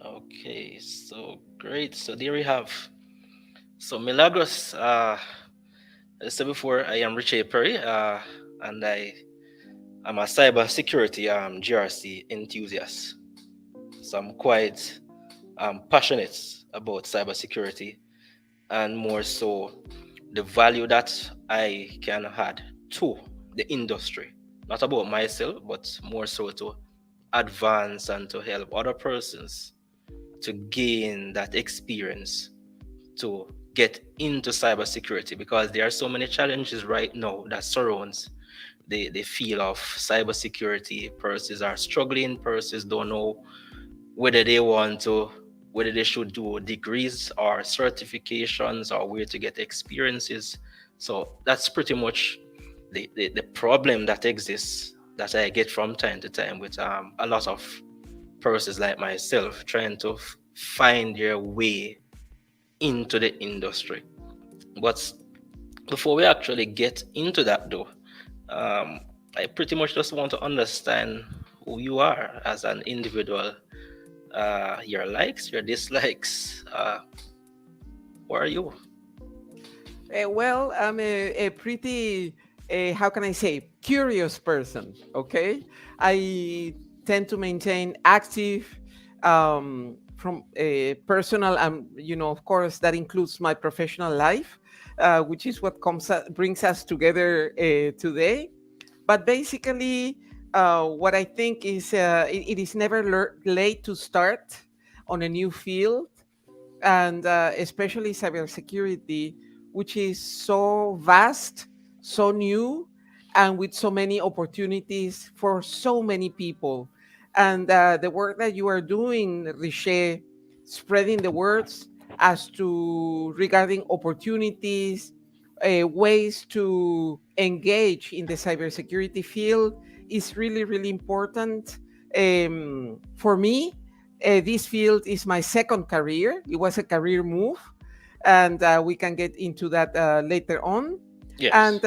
Okay, so great. So there we have. So Milagros, as I said before, I am Richie Perry, and I'm a cybersecurity GRC enthusiast. So I'm quite passionate about cybersecurity and more so the value that I can add to the industry. Not about myself, but more so to advance and to help other persons to gain that experience to get into cybersecurity, because there are so many challenges right now that surrounds the field of cybersecurity. Persons are struggling, persons don't know whether they want to, whether they should do degrees or certifications or where to get experiences. So that's pretty much the problem that exists, that I get from time to time with a lot of persons like myself trying to find their way into the industry. But before we actually get into that, though, um, I pretty much just want to understand who you are as an individual, your likes, your dislikes. Who are you? Well, I'm a pretty, how can I say, curious person. Okay, I tend to maintain active from a personal, and of course, that includes my professional life, which is what brings us together today. But basically, what I think is it is never late to start on a new field, and especially cybersecurity, which is so vast, so new, and with so many opportunities for so many people. And the work that you are doing, Riche, spreading the words as to regarding opportunities, ways to engage in the cybersecurity field is really, really important. For me, this field is my second career. It was a career move, and we can get into that later on. Yes, And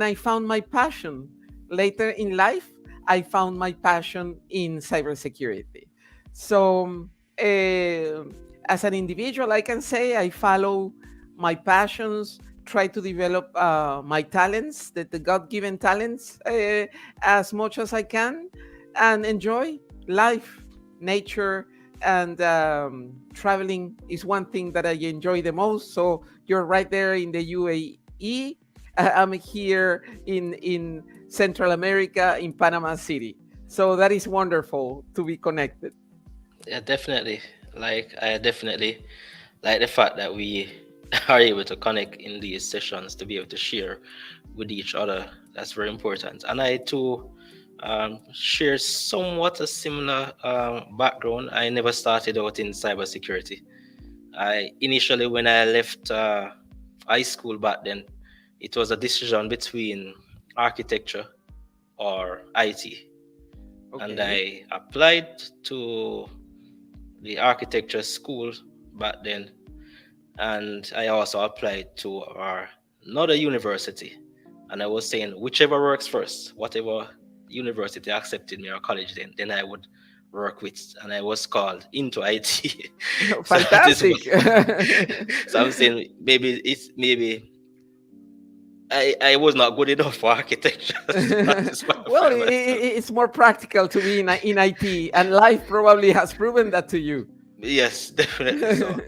I found my passion later in life. I found my passion in cybersecurity. So, as an individual, I can say I follow my passions, try to develop my talents, the God-given talents, as much as I can, and enjoy life, nature, and traveling is one thing that I enjoy the most. So you're right there in the UAE. I'm here in Central America, in Panama City. So that is wonderful to be connected. yeah, definitely. Like, I definitely like the fact that we are able to connect in these sessions to be able to share with each other. That's very important. And I too share somewhat a similar background. I never started out in cybersecurity. I initially, when I left high school back then, it was a decision between architecture or IT, and Okay. I applied to the architecture school back then, and I also applied to our another university. And I was saying whichever works first, whatever university accepted me or college, then I would work with. And I was called into IT. So that is what. Fantastic. So I'm saying maybe I was not good enough for architecture. That is why I Well, find myself. it's more practical to be in IT, and life probably has proven that to you. Yes, definitely. So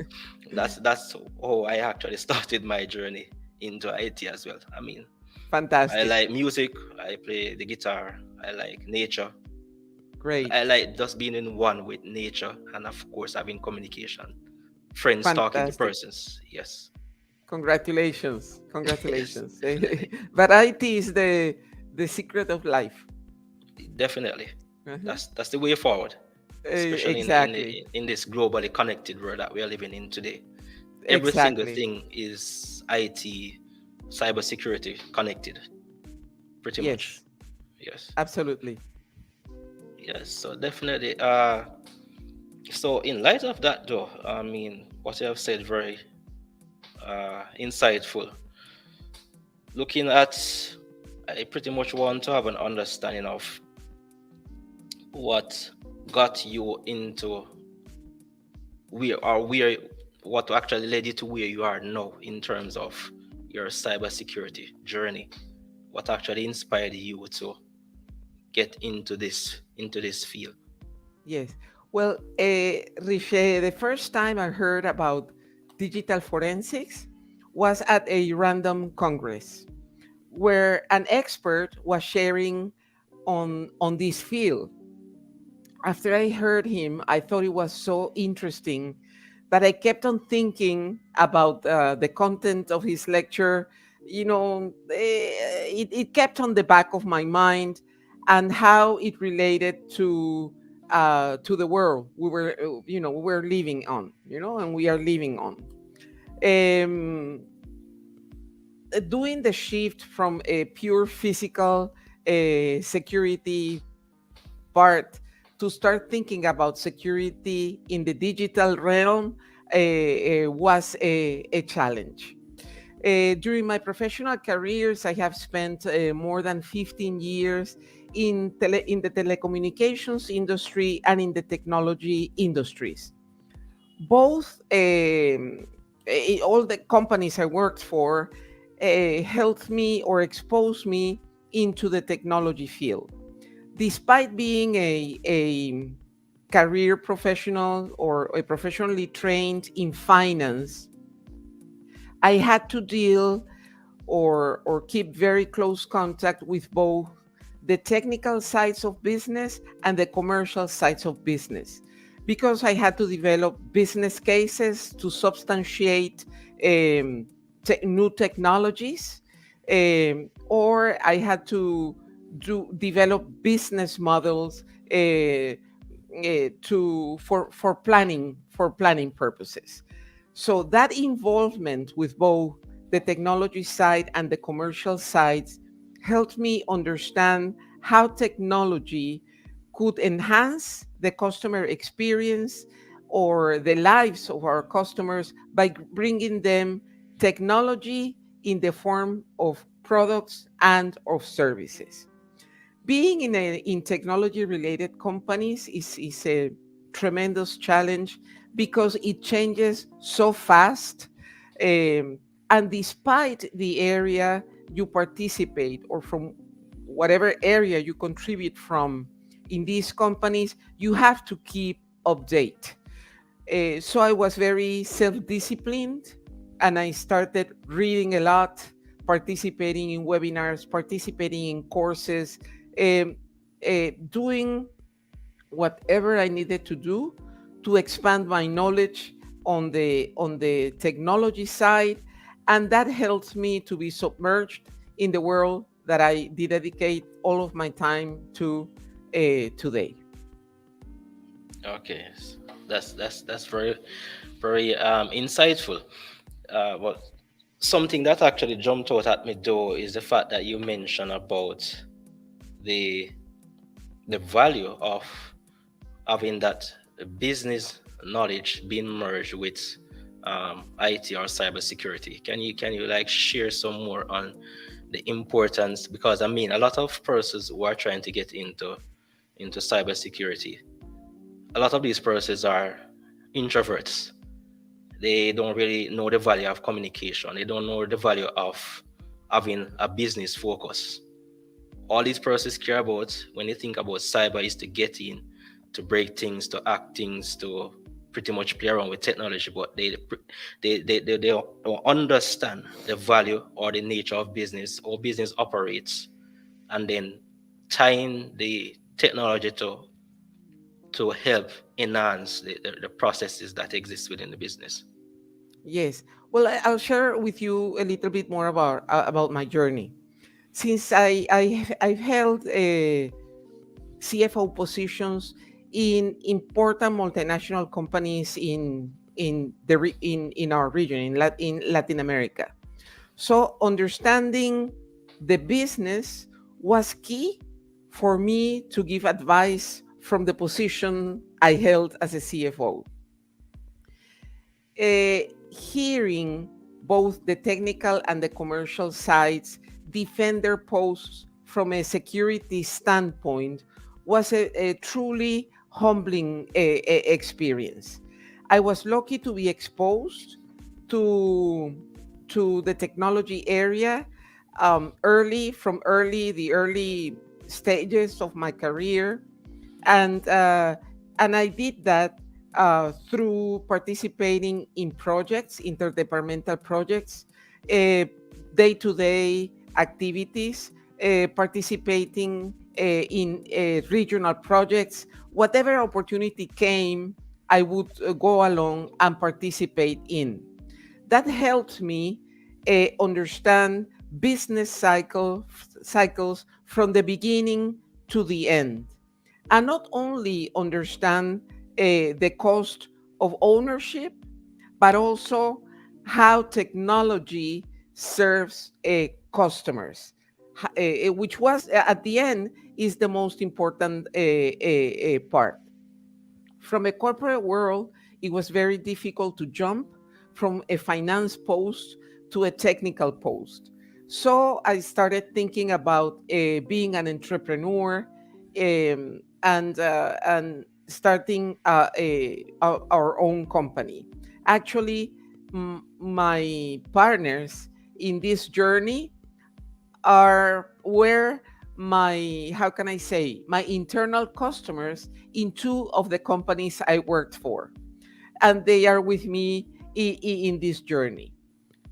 that's how I actually started my journey into IT as well. I mean, I Fantastic. like music, I play the guitar, I like nature. Great. I like just being in one with nature, and of course having communication. Friends talking to Fantastic. persons. Yes. Congratulations. Yes, Congratulations. definitely. Variety is the secret of life. Definitely. Uh-huh. That's the way forward, especially Exactly. in this globally connected world that we are living in today. Every single Exactly. thing is IT, cybersecurity connected, pretty much. Yes, Yes. absolutely. Yes. So definitely. So in light of that, though, I mean, what you have said very insightful. Looking at, I pretty much want to have an understanding of what got you into where what actually led you to where you are now in terms of your cybersecurity journey? What actually inspired you to get into this field? Yes. Well, Riche, the first time I heard about digital forensics was at a random congress where an expert was sharing on this field. After I heard him, I thought it was so interesting that I kept on thinking about the content of his lecture. It kept on the back of my mind and how it related to the world we were living on, and we are living on. Um, Doing the shift from a pure physical security part to start thinking about security in the digital realm was a challenge. During my professional careers, I have spent more than 15 years in the telecommunications industry and in the technology industries. Both all the companies I worked for helped me or exposed me into the technology field. Despite being a career professional or a professionally trained in finance, I had to deal or keep very close contact with both the technical sides of business and the commercial sides of business, because I had to develop business cases to substantiate um, new technologies, or I had to develop business models for planning purposes. So that involvement with both the technology side and the commercial sides helped me understand how technology could enhance the customer experience or the lives of our customers by bringing them technology in the form of products and of services. Being in technology related companies is a tremendous challenge because it changes so fast. um, and despite the area you participate or from whatever area you contribute from in these companies, you have to keep update. So I was very self-disciplined, and I started reading a lot, participating in webinars, participating in courses, um, doing whatever I needed to do to expand my knowledge on the technology side, and that helped me to be submerged in the world that I dedicate all of my time to today. Okay, that's very very insightful. But something that actually jumped out at me though is the fact that you mentioned about the the value of having that business knowledge being merged with IT or cybersecurity. Can you like share some more on the importance? Because I mean, a lot of persons who are trying to get into cybersecurity, a lot of these persons are introverts. They don't really know the value of communication. They don't know the value of having a business focus. All these persons care about when they think about cyber is to get in, to break things, to act things, to pretty much play around with technology, but they don't understand the value or the nature of business or business operates, and then tying the technology to help enhance the processes that exist within the business. Yes. Well, I'll share with you a little bit more about my journey. Since I've held CFO positions in important multinational companies in our region in Latin America. So understanding the business was key for me to give advice from the position I held as a CFO. Hearing both the technical and the commercial sides defend their posts from a security standpoint was a truly humbling experience. I was lucky to be exposed to the technology area the early stages of my career, and I did that through participating in projects, interdepartmental projects, day to day activities, participating in regional projects. Whatever opportunity came, I would go along and participate in. That helped me understand business cycles from the beginning to the end, and not only understand the cost of ownership, but also how technology serves customers, which was at the end is the most important part. From a corporate world, it was very difficult to jump from a finance post to a technical post. So I started thinking about being an entrepreneur, and starting our own company. Actually, my partners in this journey are where my, how can I say, my internal customers in two of the companies I worked for, and they are with me in this journey.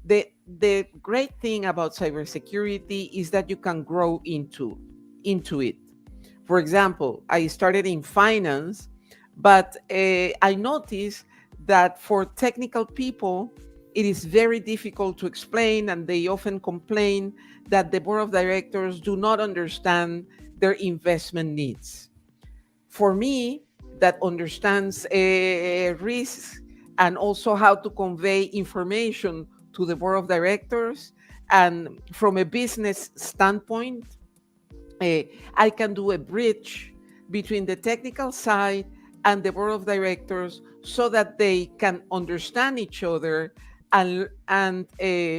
The great thing about cybersecurity is that you can grow into it. For example, I started in finance, but I noticed that for technical people, it is very difficult to explain, and they often complain that the board of directors do not understand their investment needs. For me, that understands risks and also how to convey information to the board of directors, and from a business standpoint, uh, I can do a bridge between the technical side and the board of directors so that they can understand each other and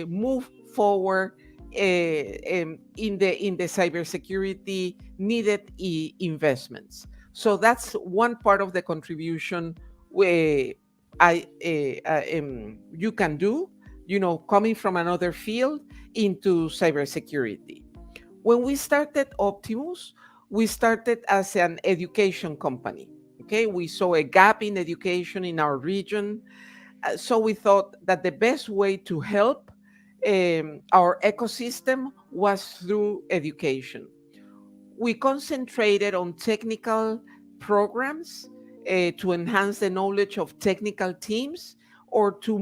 move forward in the cybersecurity needed investments. So that's one part of the contribution where you can do, coming from another field into cybersecurity. When we started Optimus, we started as an education company. Okay, we saw a gap in education in our region, so we thought that the best way to help our ecosystem was through education. We concentrated on technical programs to enhance the knowledge of technical teams, or to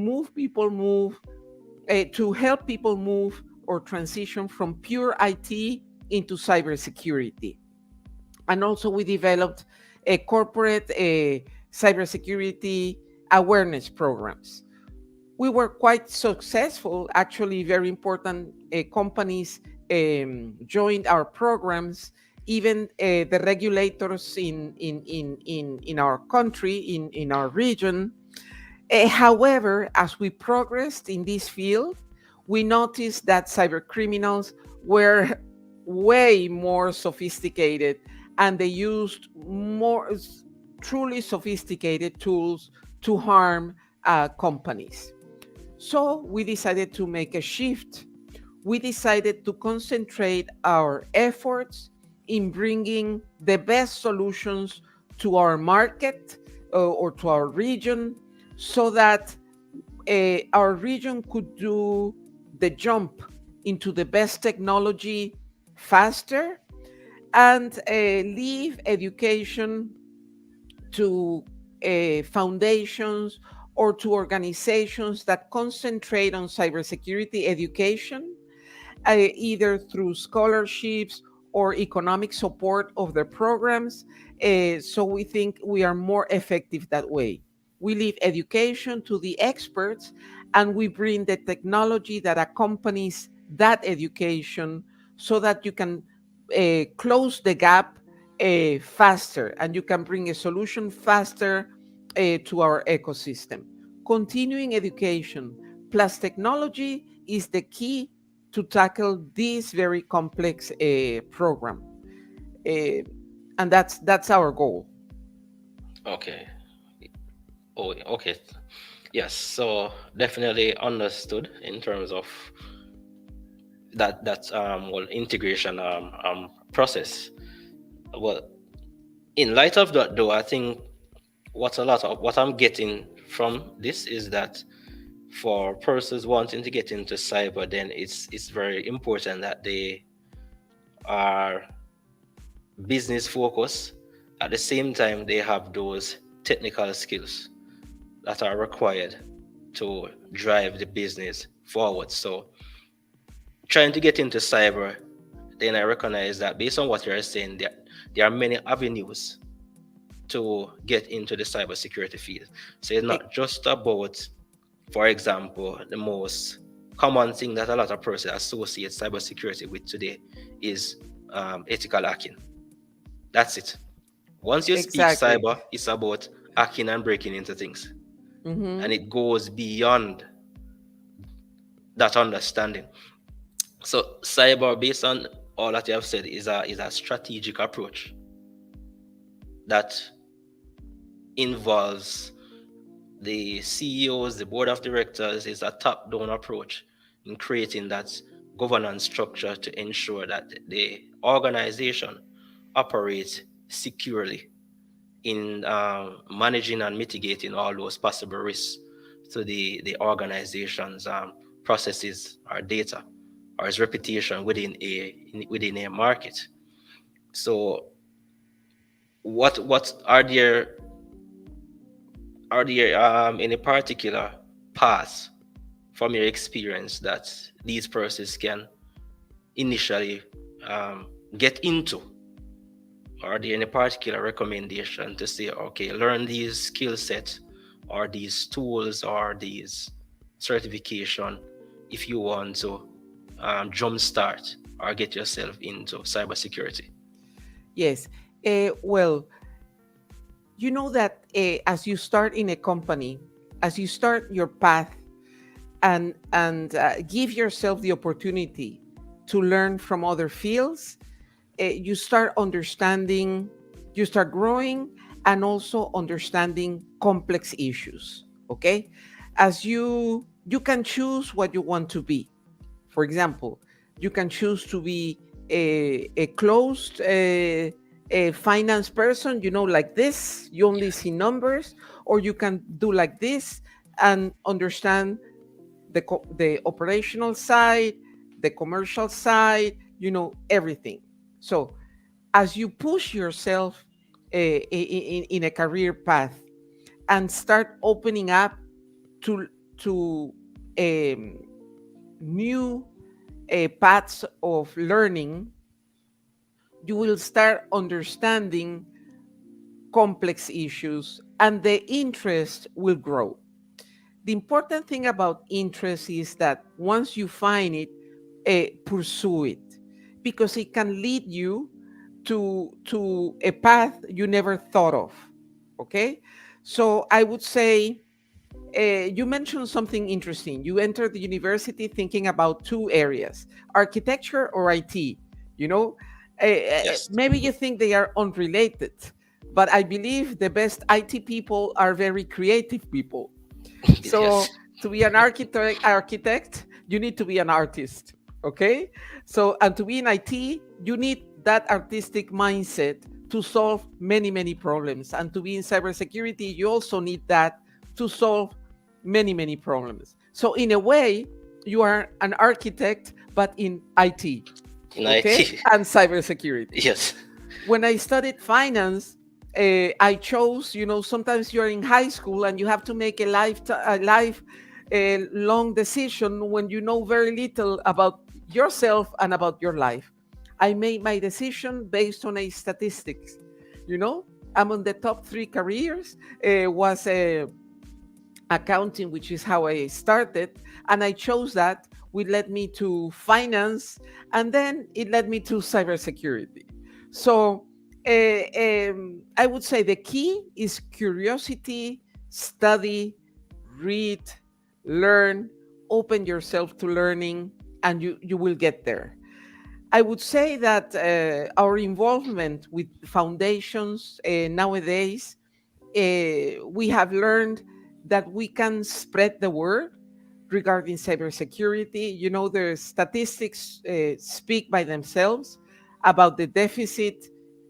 help people move or transition from pure IT into cybersecurity. And also, we developed a corporate cybersecurity awareness programs. We were quite successful. Actually, very important companies joined our programs. Even the regulators in our country, in our region. However, as we progressed in this field, we noticed that cyber criminals were way more sophisticated, and they used more truly sophisticated tools to harm companies. So we decided to make a shift. We decided to concentrate our efforts in bringing the best solutions to our market or to our region, so that our region could do the jump into the best technology faster, and leave education to foundations or to organizations that concentrate on cybersecurity education, either through scholarships or economic support of their programs. So we think we are more effective that way. We leave education to the experts, and we bring the technology that accompanies that education, so that you can close the gap faster, and you can bring a solution faster to our ecosystem. Continuing education plus technology is the key to tackle this very complex program, uh, and that's our goal. Okay. Oh, okay. Yes. So definitely understood in terms of that integration process. Well, in light of that, though, I think what I'm getting from this is that for persons wanting to get into cyber, then it's very important that they are business focused. At the same time, they have those technical skills that are required to drive the business forward. So, trying to get into cyber, then I recognize that based on what you're saying, there are many avenues to get into the cybersecurity field. So it's E- not just about, for example, the most common thing that a lot of persons associate cybersecurity with today is ethical hacking. That's it. Once you speak exactly. cyber, it's about hacking and breaking into things, and Hmm. it goes beyond that understanding. So cyber, based on all that you have said, is a strategic approach that involves the CEOs, the board of directors. Is a top-down approach in creating that governance structure to ensure that the organization operates securely in managing and mitigating all those possible risks to the organization's processes or data or its reputation within a market. So, what are there any particular paths from your experience that these persons can initially get into? Are there any particular recommendation to say, okay, learn these skill sets or these tools or these certification if you want to jumpstart or get yourself into cybersecurity? Yes. Well, you know that as you start in a company, as you start your path, and give yourself the opportunity to learn from other fields, you start understanding, you start growing, and also understanding complex issues. Okay, as you can choose what you want to be. For example, you can choose to be a closed a finance person, like this, you only Yeah. see numbers, or you can do like this and understand the operational side, the commercial side, everything. So as you push yourself in a career path and start opening up to um, new paths of learning, you will start understanding complex issues and the interest will grow. The important thing about interest is that once you find it, pursue it, because it can lead you to a path you never thought of. Okay, so I would say, you mentioned something interesting. You entered the university thinking about two areas: architecture or IT. You know, Yes. maybe you think they are unrelated, but I believe the best IT people are very creative people. Yes. So to be an architect, you need to be an artist. Okay. So, and to be in IT, you need that artistic mindset to solve many, many problems. And to be in cybersecurity, you also need that to solve many, many problems. So in a way, you are an architect, but in IT, In okay, IT. and cybersecurity. Yes. When I studied finance, I chose, sometimes you're in high school and you have to make a life long decision when you know very little about yourself and about your life. I made my decision based on a statistics. You know, I'm on the top three careers. Was accounting, which is how I started, and I chose that. Which led me to finance, and then it led me to cybersecurity. So I would say the key is curiosity, study, read, learn, open yourself to learning, and you will get there. I would say that our involvement with foundations nowadays we have learned that we can spread the word regarding cybersecurity. You know, the statistics speak by themselves about the deficit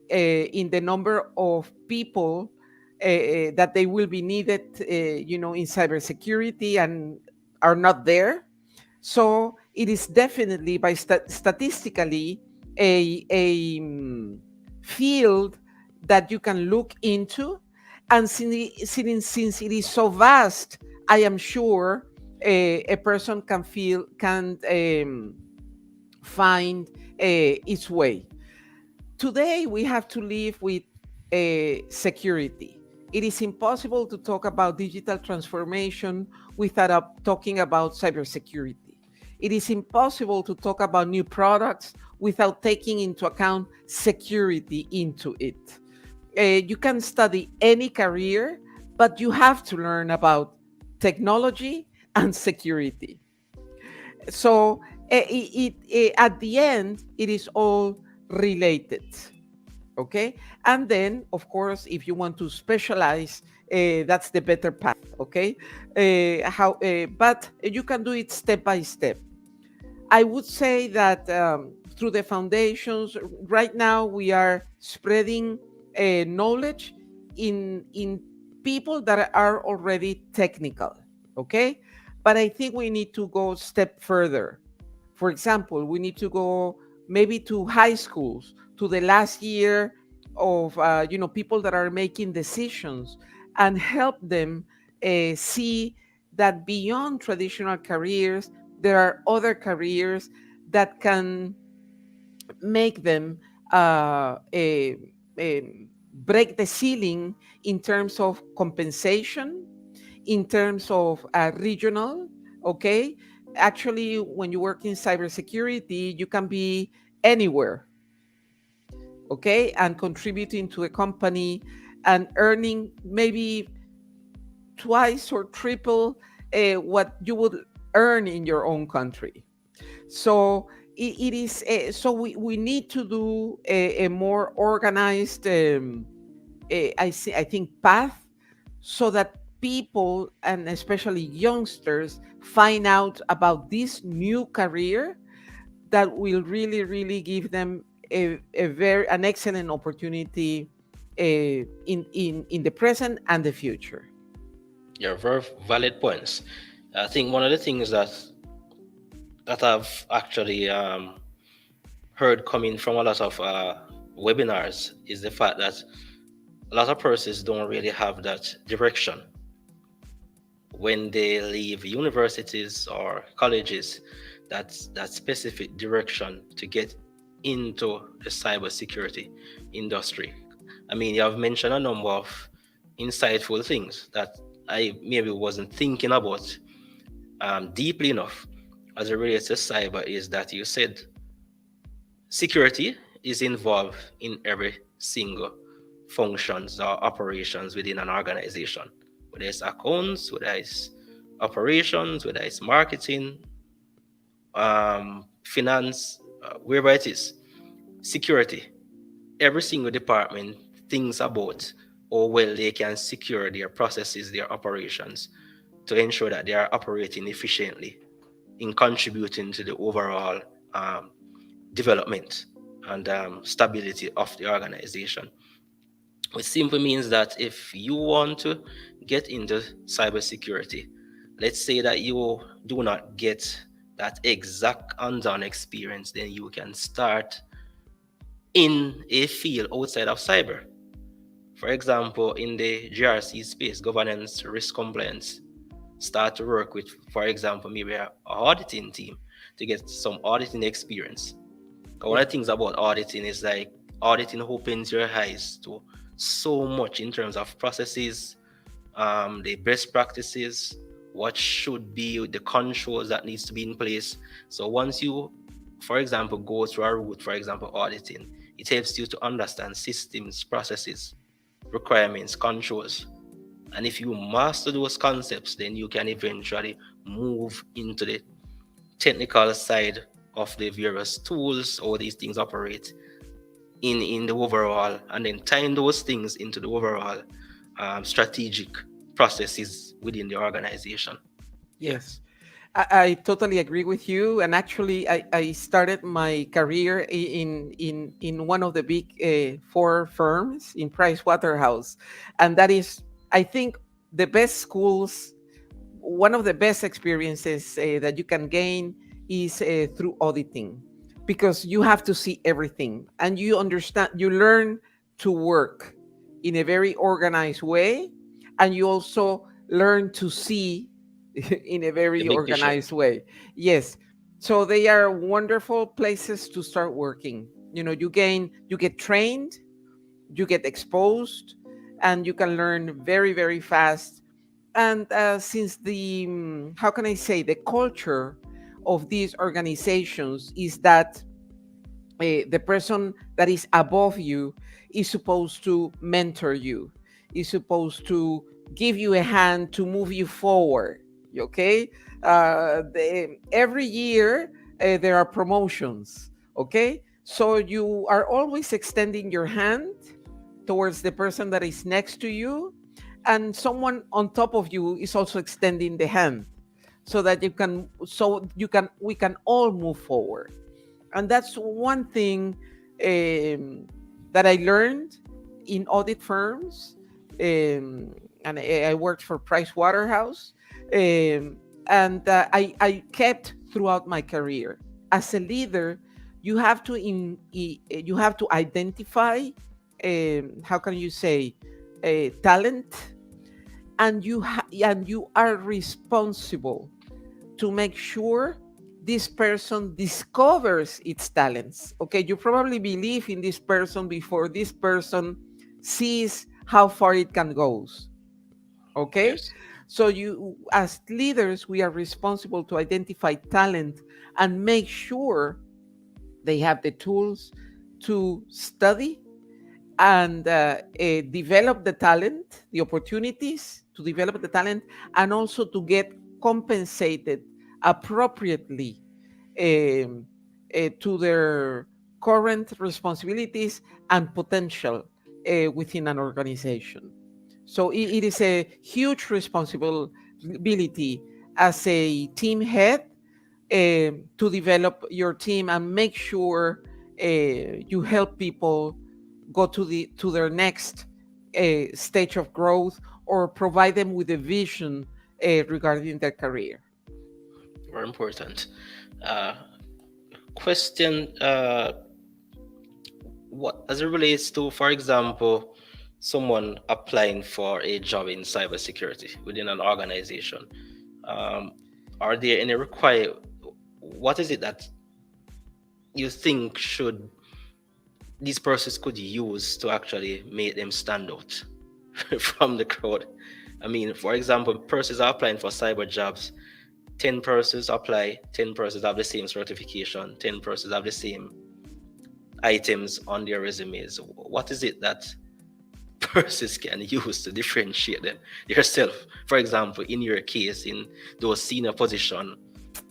in the number of people that they will be needed, in cybersecurity and are not there. So it is definitely by statistically a field that you can look into, and since it is so vast, I am sure a person can find its way. Today we have to live with security. It is impossible to talk about digital transformation without talking about cybersecurity. It is impossible to talk about new products without taking into account security into it. You can study any career, but you have to learn about technology and security. So at the end, it is all related. Okay, and then of course, if you want to specialize, that's the better path. Okay, but you can do it step by step. I would say that through the foundations, right now we are spreading knowledge in people that are already technical. Okay, but I think we need to go step further. For example, we need to go maybe to high schools, to the last year of people that are making decisions, and help them see that beyond traditional careers there are other careers that can make them break the ceiling in terms of compensation, in terms of regional. Okay, actually, when you work in cybersecurity, you can be anywhere. Okay, and contributing to a company and earning maybe twice or triple what you would earn in your own country. So it is so we need to do a more organized I think path, so that people and especially youngsters find out about this new career that will really give them a very an excellent opportunity in the present and the future. You're very valid points. I think one of the things that I've actually heard coming from a lot of webinars is the fact that a lot of persons don't really have that direction when they leave universities or colleges. That's that specific direction to get into the cybersecurity industry. I mean, you have mentioned a number of insightful things that I maybe wasn't thinking about deeply enough as it relates to cyber. Is that you said security is involved in every single functions or operations within an organization, whether it's accounts, whether it's operations, whether it's marketing, finance, wherever it is. Security, every single department thinks about how well they can secure their processes, their operations, to ensure that they are operating efficiently in contributing to the overall development and stability of the organization. Which simply means that if you want to get into cybersecurity, let's say that you do not get that exact hands-on experience, then you can start in a field outside of cyber. For example, in the GRC space, governance, risk compliance, start to work with, for example, maybe a auditing team to get some auditing experience. One Yeah. of the things about auditing is like auditing opens your eyes to so much in terms of processes, the best practices, what should be the controls that needs to be in place. So once you, for example, go through a route, for example, auditing, it helps you to understand systems, processes, requirements, controls. And if you master those concepts, then you can eventually move into the technical side of the various tools, how these things operate in the overall, and then tying those things into the overall strategic processes within the organization. Yes. Yes. I totally agree with you. And actually, I started my career in one of the big four firms in Price Waterhouse, and that is, I think, the best schools. One of the best experiences that you can gain is through auditing, because you have to see everything and you understand. You learn to work in a very organized way, and you also learn to see in a The very big picture. organized way. Yes. So they are wonderful places to start working. You get trained, you get exposed, and you can learn very, very fast. And since how can I say, the culture of these organizations is that the person that is above you is supposed to mentor you, is supposed to give you a hand to move you forward. Okay. Every year there are promotions. Okay, so you are always extending your hand towards the person that is next to you, and someone on top of you is also extending the hand, so we can all move forward. And that's one thing that I learned in audit firms. And I worked for Price Waterhouse, and I kept throughout my career. As a leader, you have to identify, how can you say, talent, and you are responsible to make sure this person discovers its talents. Okay, you probably believe in this person before this person sees how far it can go. Okay, Yes. so you, as leaders, we are responsible to identify talent and make sure they have the tools to study and develop the talent, the opportunities to develop the talent, and also to get compensated appropriately um, to their current responsibilities and potential within an organization. So it is a huge responsibility as a team head to develop your team and make sure you help people go to their next stage of growth, or provide them with a vision regarding their career. Very important. Uh, Question: what, as it relates to, for example, someone applying for a job in cybersecurity within an organization? Um, are there any require? What is it that you think should these persons could use to actually make them stand out from the crowd? I mean, for example, persons are applying for cyber jobs. 10 persons apply, 10 persons have the same certification, 10 persons have the same items on their resumes. What is it that persons can use to differentiate them yourself? For example, in your case, in those senior position,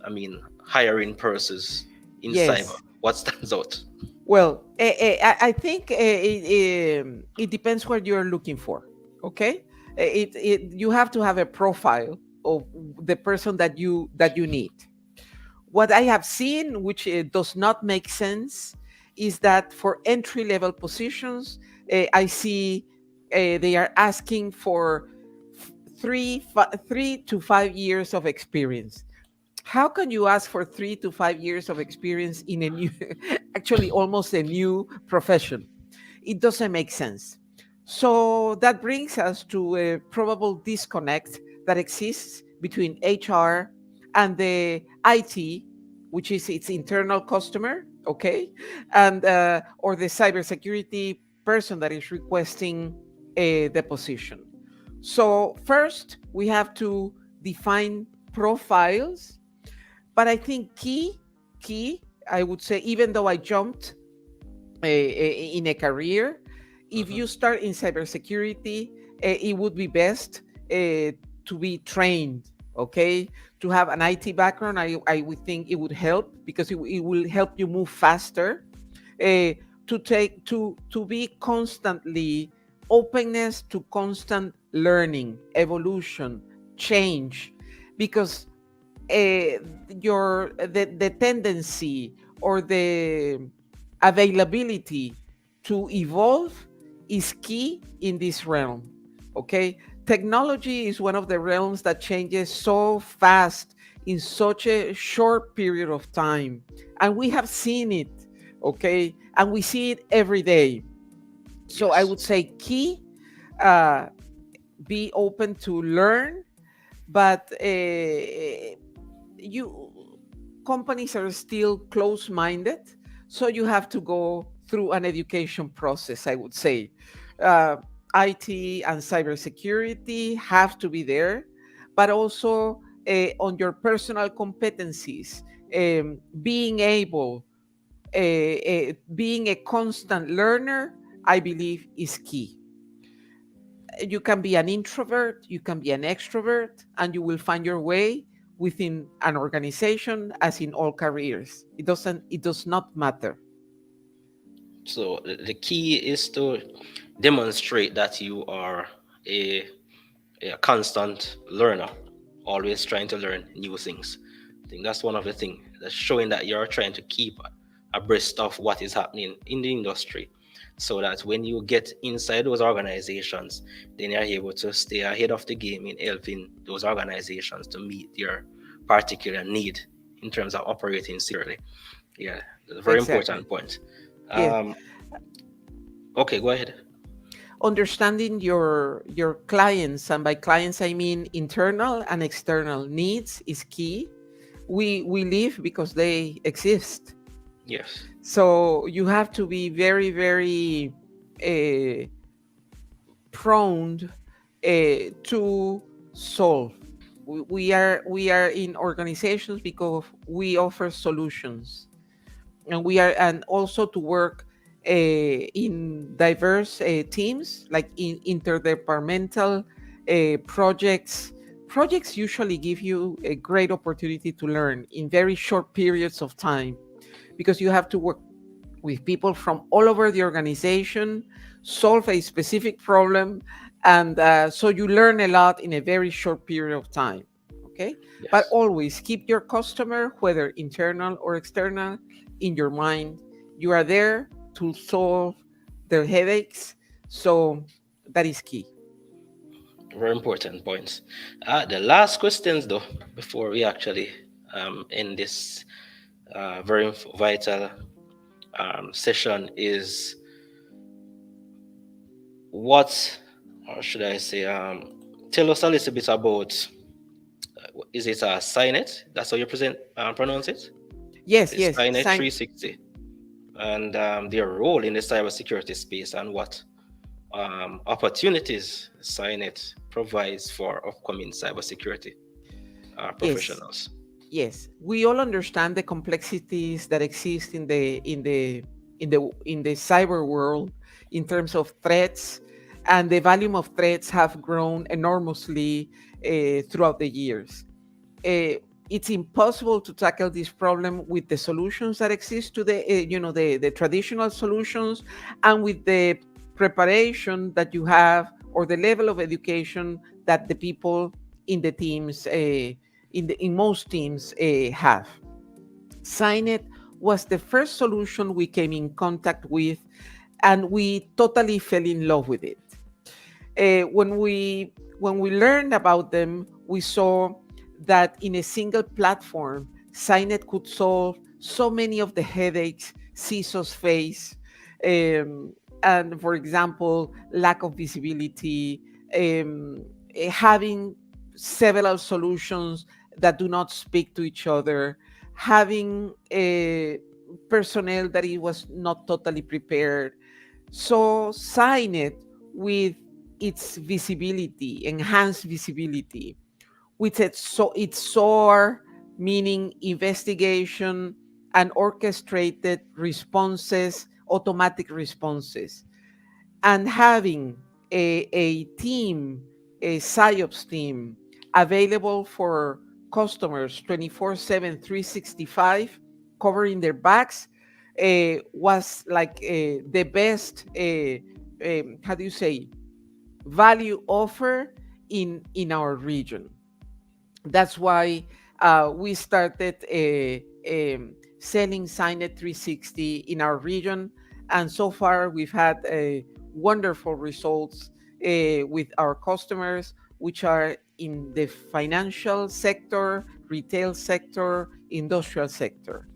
I mean, hiring persons in cyber, Yes. what stands out? Well, I think it depends what you're looking for. Okay, you have to have a profile of the person that you need. What I have seen, which does not make sense, is that for entry level positions, I see they are asking for 3 to 5 years of experience. How can you ask for 3 to 5 years of experience in a new, actually almost a new profession? It doesn't make sense. So that brings us to a probable disconnect that exists between HR and the IT, which is its internal customer, okay, and or the cybersecurity person that is requesting the position. So first, we have to define profiles, but I think key, I would say, even though I jumped in a career, if Mhm. you start in cybersecurity, it would be best to be trained. Okay, to have an IT background, I would think it would help, because it will help you move faster. Uh, to be constantly openness to constant learning, evolution, change, because the tendency or the availability to evolve is key in this realm. Okay, technology is one of the realms that changes so fast in such a short period of time, and we have seen it. Okay, and we see it every day. So I Yes. would say key, uh, be open to learn, but you companies are still close-minded, so you have to go through an education process. I would say uh, IT and cybersecurity have to be there, but also on your personal competencies, being able, being a constant learner, I believe is key. You can be an introvert, you can be an extrovert, and you will find your way within an organization as in all careers. It does not matter. So the key is to demonstrate that you are a, a constant learner, always trying to learn new things. I think that's one of the things that's showing that you're trying to keep abreast of what is happening in the industry, so that when you get inside those organizations, then you're able to stay ahead of the game in helping those organizations to meet their particular need in terms of operating securely. Yeah, that's a very Exactly. important point. Yes. Um, okay, go ahead. Understanding your clients, and by clients I mean internal and external needs, is key. We live because they exist. Yes. So you have to be very, very uh, prone to solve. We are in organizations because we offer solutions, and we are, and also to work in diverse teams, like in interdepartmental projects. Projects usually give you a great opportunity to learn in very short periods of time, because you have to work with people from all over the organization, solve a specific problem, and so you learn a lot in a very short period of time. Okay, but Yes. always keep your customer, whether internal or external, in your mind. You are there to solve their headaches, so that is key. Very important points. The last questions, though, before we actually end this very vital session, is what, or should I say, tell us a little bit about, is it a Signet? That's how you pronounce it? Yes, It's yes, Signet sign. 360, and their role in the cybersecurity space, and what opportunities Signet provides for upcoming cybersecurity Yes, professionals. yes, we all understand the complexities that exist in the cyber world in terms of threats, and the volume of threats have grown enormously throughout the years. uh, it's impossible to tackle this problem with the solutions that exist today, the traditional solutions, and with the preparation that you have, or the level of education that the people in the teams, in most teams, have. Signet was the first solution we came in contact with, and we totally fell in love with it. When we learned about them, we saw that in a single platform, Signet could solve so many of the headaches CISOs face. And for example, lack of visibility, having several solutions that do not speak to each other, having a personnel that it was not totally prepared. So Signet, with its visibility, enhanced visibility, with its SOAR, meaning investigation and orchestrated responses, automatic responses, and having a team, a PsyOps team, available for customers 24/7, 365, covering their backs, was like the best, how do you say? value offer in our region. That's why we started selling Signit 360 in our region, and so far we've had wonderful results with our customers, which are in the financial sector, retail sector, industrial sector.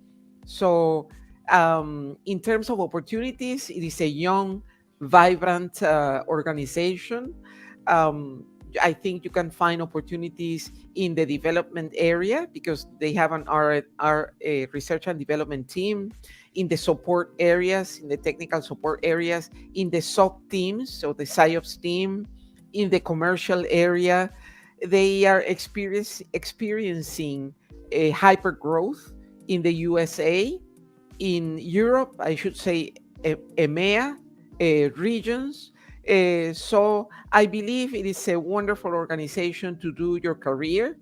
So, in terms of opportunities, it is a young, vibrant organization. Um, I think you can find opportunities in the development area because they have an R a research and development team, in the support areas, in the technical support areas, in the SOC teams, so the SIOPS team, in the commercial area. They are experiencing a hyper growth in the USA, in Europe, I should say EMEA regions. So I believe it is a wonderful organization to do your career,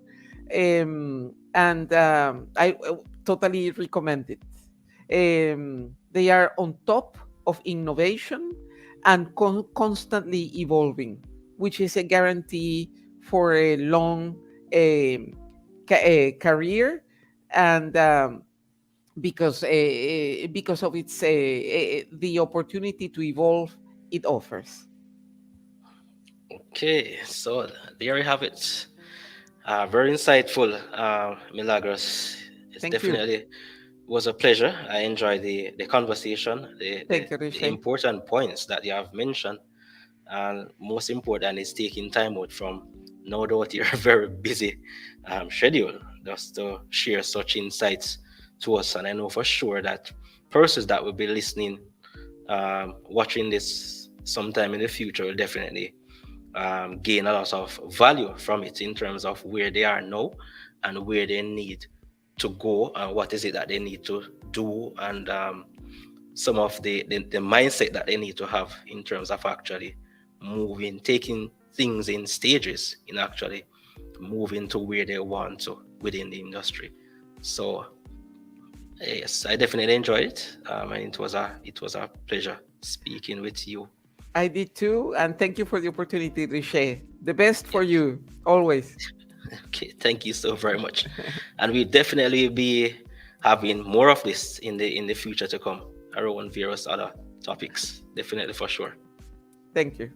and I totally recommend it. They are on top of innovation and constantly evolving, which is a guarantee for a long career, and because of its the opportunity to evolve it offers. Okay, so there you have it. Very insightful, Milagros. It's Thank you. definitely was a pleasure. I enjoyed the conversation, Thank you, the Riche. important points that you have mentioned, and most important is taking time out from no doubt your very busy schedule just to share such insights to us. And I know for sure that persons that will be listening, watching this sometime in the future will definitely gain a lot of value from it in terms of where they are now and where they need to go and what is it that they need to do, and some of the mindset that they need to have in terms of actually moving, taking things in stages, in actually moving to where they want to within the industry. So yes, I definitely enjoyed it, and it was a pleasure speaking with you. I did too, and thank you for the opportunity, Riche. The best for you always. Okay, thank you so very much, and we definitely be having more of this in the future to come around various other topics. Definitely for sure. Thank you.